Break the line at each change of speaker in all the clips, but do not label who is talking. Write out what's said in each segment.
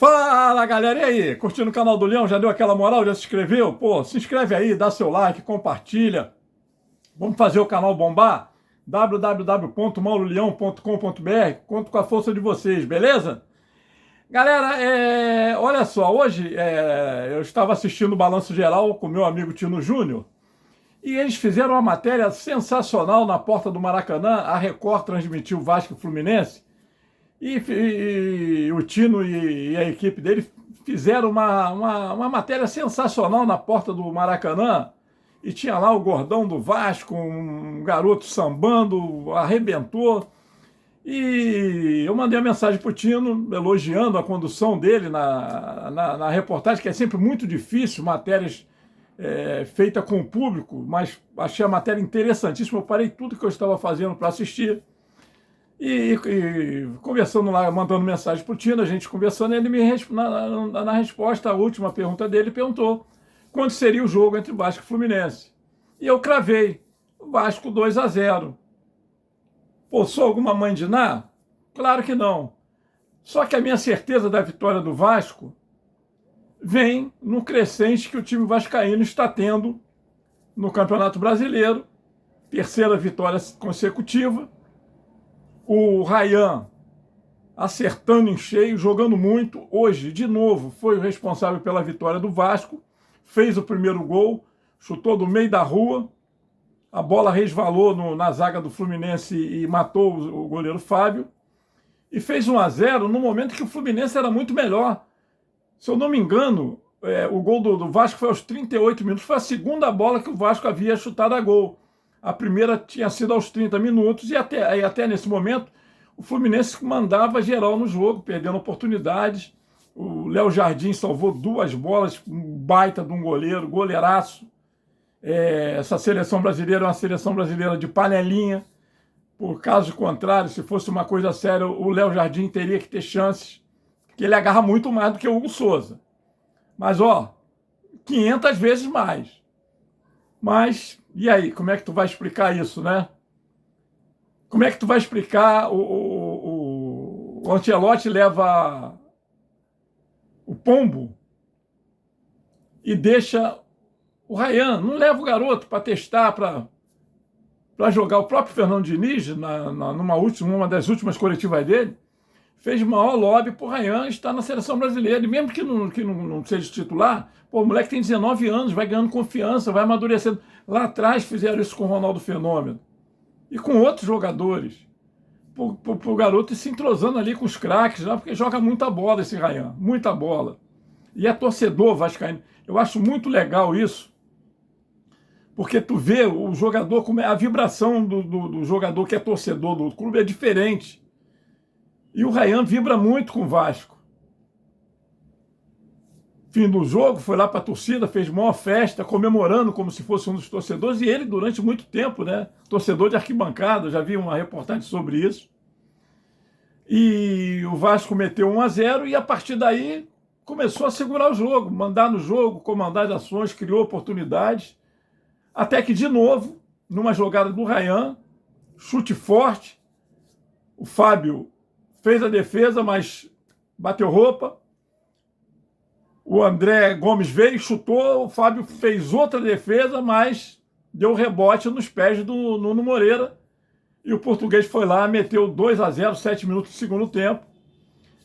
Fala, galera, e aí? Curtindo o canal do Leão? Já deu aquela moral? Já se inscreveu? Pô, se inscreve aí, dá seu like, compartilha. Vamos fazer o canal bombar? www.mauroleão.com.br. Conto com a força de vocês, beleza? Galera, olha só, hoje eu estava assistindo o Balanço Geral com meu amigo Tino Júnior e eles fizeram uma matéria sensacional na porta do Maracanã. A Record transmitiu Vasco e Fluminense. E o Tino e a equipe dele fizeram uma matéria sensacional na porta do Maracanã. E tinha lá o gordão do Vasco, um garoto sambando, arrebentou. E eu mandei uma mensagem para o Tino, elogiando a condução dele na reportagem, que é sempre muito difícil, matérias feitas com o público, mas achei a matéria interessantíssima. Eu parei tudo que eu estava fazendo para assistir. E conversando lá, mandando mensagem para o Tino, a gente conversando, ele na resposta à última pergunta dele, perguntou quando seria o jogo entre Vasco e Fluminense. E eu cravei, Vasco 2-0. Pô, sou alguma mãe de Ná? Claro que não. Só que a minha certeza da vitória do Vasco vem no crescente que o time vascaíno está tendo no Campeonato Brasileiro, terceira vitória consecutiva. O Ryan acertando em cheio, jogando muito. Hoje, de novo, foi o responsável pela vitória do Vasco. Fez o primeiro gol, chutou do meio da rua. A bola resvalou na zaga do Fluminense e matou o goleiro Fábio. E fez 1-0 no momento que o Fluminense era muito melhor. Se eu não me engano, o gol do Vasco foi aos 38 minutos. Foi a segunda bola que o Vasco havia chutado a gol. A primeira tinha sido aos 30 minutos e até nesse momento o Fluminense mandava geral no jogo, perdendo oportunidades. O Léo Jardim salvou duas bolas, um baita de um goleiro, goleiraço. Essa seleção brasileira é uma seleção brasileira de panelinha. Por caso contrário, se fosse uma coisa séria, o Léo Jardim teria que ter chances, porque ele agarra muito mais do que o Hugo Souza. Mas, 500 vezes mais. Mas, e aí, como é que tu vai explicar isso, né? Como é que tu vai explicar o Ancelotti leva o pombo e deixa o Ryan, não leva o garoto para testar, para jogar. O próprio Fernando Diniz, numa das últimas coletivas dele, fez o maior lobby para o Ryan estar na seleção brasileira. E mesmo que não seja titular, o moleque tem 19 anos, vai ganhando confiança, vai amadurecendo. Lá atrás fizeram isso com o Ronaldo Fenômeno. E com outros jogadores. O garoto ir se entrosando ali com os craques, lá, porque joga muita bola esse Ryan, muita bola. E é torcedor vascaíno. Eu acho muito legal isso, porque tu vê o jogador, a vibração do jogador que é torcedor do clube é diferente. E o Ryan vibra muito com o Vasco. Fim do jogo, foi lá para a torcida, fez maior festa, comemorando como se fosse um dos torcedores, e ele durante muito tempo, né? Torcedor de arquibancada, já vi uma reportagem sobre isso. E o Vasco meteu 1-0 e a partir daí começou a segurar o jogo, mandar no jogo, comandar as ações, criou oportunidades, até que de novo, numa jogada do Ryan, chute forte, o Fábio fez a defesa, mas bateu roupa. O André Gomes veio, chutou, o Fábio fez outra defesa, mas deu rebote nos pés do Nuno Moreira. E o português foi lá, meteu 2-0, 7 minutos do segundo tempo.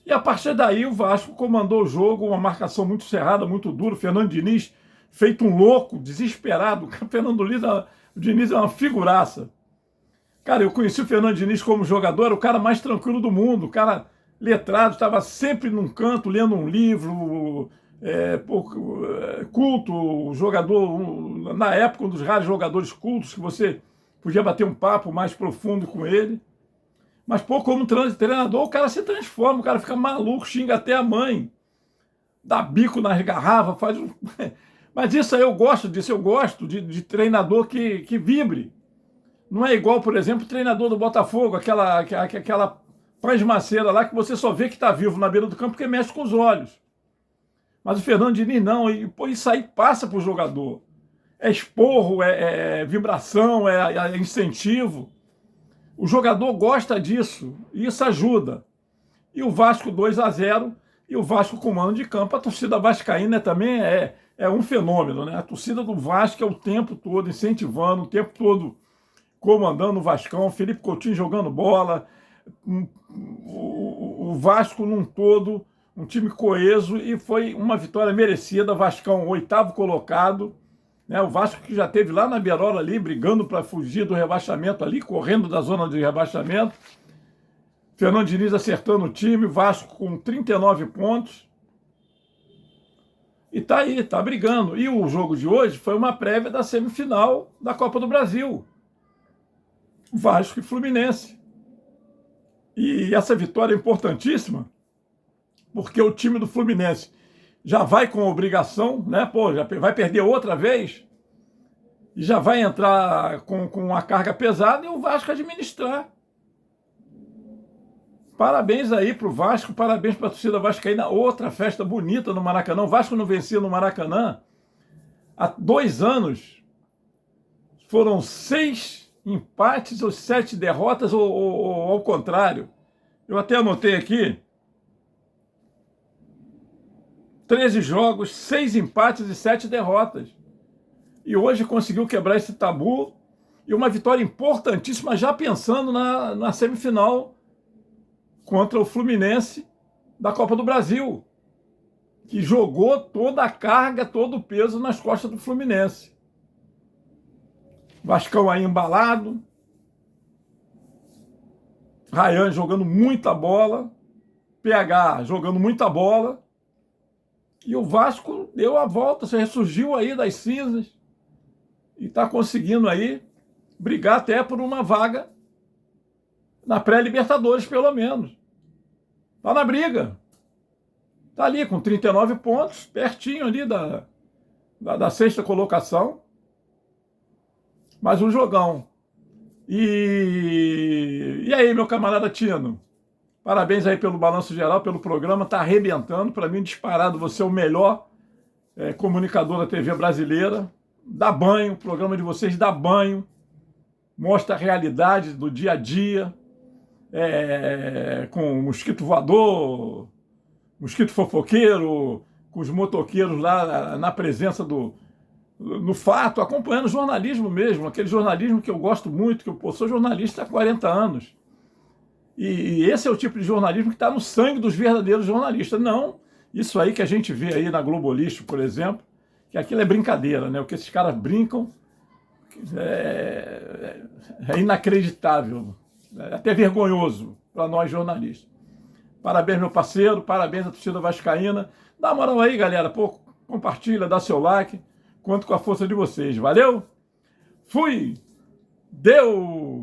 E a partir daí o Vasco comandou o jogo, uma marcação muito cerrada, muito dura. O Fernando Diniz, feito um louco, desesperado. O Fernando Diniz é uma figuraça. Cara, eu conheci o Fernando Diniz como jogador, era o cara mais tranquilo do mundo, o cara letrado, estava sempre num canto, lendo um livro, culto, jogador, na época, um dos raros jogadores cultos que você podia bater um papo mais profundo com ele. Mas, como treinador, o cara se transforma, o cara fica maluco, xinga até a mãe, dá bico nas garrafas, faz um... Mas isso aí eu gosto disso, eu gosto de treinador que vibre. Não é igual, por exemplo, o treinador do Botafogo, aquela pasmaceira lá que você só vê que está vivo na beira do campo porque mexe com os olhos. Mas o Fernando Diniz não, isso aí passa para o jogador. É esporro, é vibração, é incentivo. O jogador gosta disso, e isso ajuda. E o Vasco 2-0 E o Vasco com mano de campo, a torcida vascaína também é um fenômeno, né? A torcida do Vasco é o tempo todo incentivando, o tempo todo comandando o Vascão, Felipe Coutinho jogando bola, o Vasco num todo, um time coeso, e foi uma vitória merecida. Vascão, 8º colocado, né? O Vasco que já teve lá na beirola ali, brigando para fugir do rebaixamento ali, correndo da zona de rebaixamento. Fernando Diniz acertando o time, Vasco com 39 pontos. E tá aí, tá brigando. E o jogo de hoje foi uma prévia da semifinal da Copa do Brasil. Vasco e Fluminense. E essa vitória é importantíssima, porque o time do Fluminense já vai com obrigação, né? Pô, já vai perder outra vez, e já vai entrar com a carga pesada, e o Vasco administrar. Parabéns aí pro Vasco, parabéns para a torcida vascaína. Outra festa bonita no Maracanã. O Vasco não vencia no Maracanã há 2 anos. Foram 6 empates ou 7 derrotas, ou ao contrário. Eu até anotei aqui. 13 jogos, 6 empates e 7 derrotas. E hoje conseguiu quebrar esse tabu, e uma vitória importantíssima, já pensando na semifinal contra o Fluminense da Copa do Brasil, que jogou toda a carga, todo o peso nas costas do Fluminense. Vascão aí embalado, Ryan jogando muita bola, PH jogando muita bola, e o Vasco deu a volta, se ressurgiu aí das cinzas, e está conseguindo aí brigar até por uma vaga na pré-Libertadores, pelo menos. Está na briga. Está ali com 39 pontos, pertinho ali da 6ª colocação. Mais um jogão. E aí, meu camarada Tino? Parabéns aí pelo balanço geral, pelo programa. Está arrebentando. Para mim, disparado, você é o melhor comunicador da TV brasileira. Dá banho, o programa de vocês dá banho. Mostra a realidade do dia a dia. Com mosquito voador, mosquito fofoqueiro, com os motoqueiros lá na presença no fato, acompanhando o jornalismo mesmo, aquele jornalismo que eu gosto muito, que eu sou jornalista há 40 anos. E esse é o tipo de jornalismo que está no sangue dos verdadeiros jornalistas. Não isso aí que a gente vê aí na Globolixo, por exemplo, que aquilo é brincadeira, né? O que esses caras brincam é inacreditável. É até vergonhoso para nós jornalistas. Parabéns, meu parceiro, parabéns à torcida vascaína. Dá uma moral aí, galera. Pô, compartilha, dá seu like. Conto com a força de vocês. Valeu? Fui! Deu!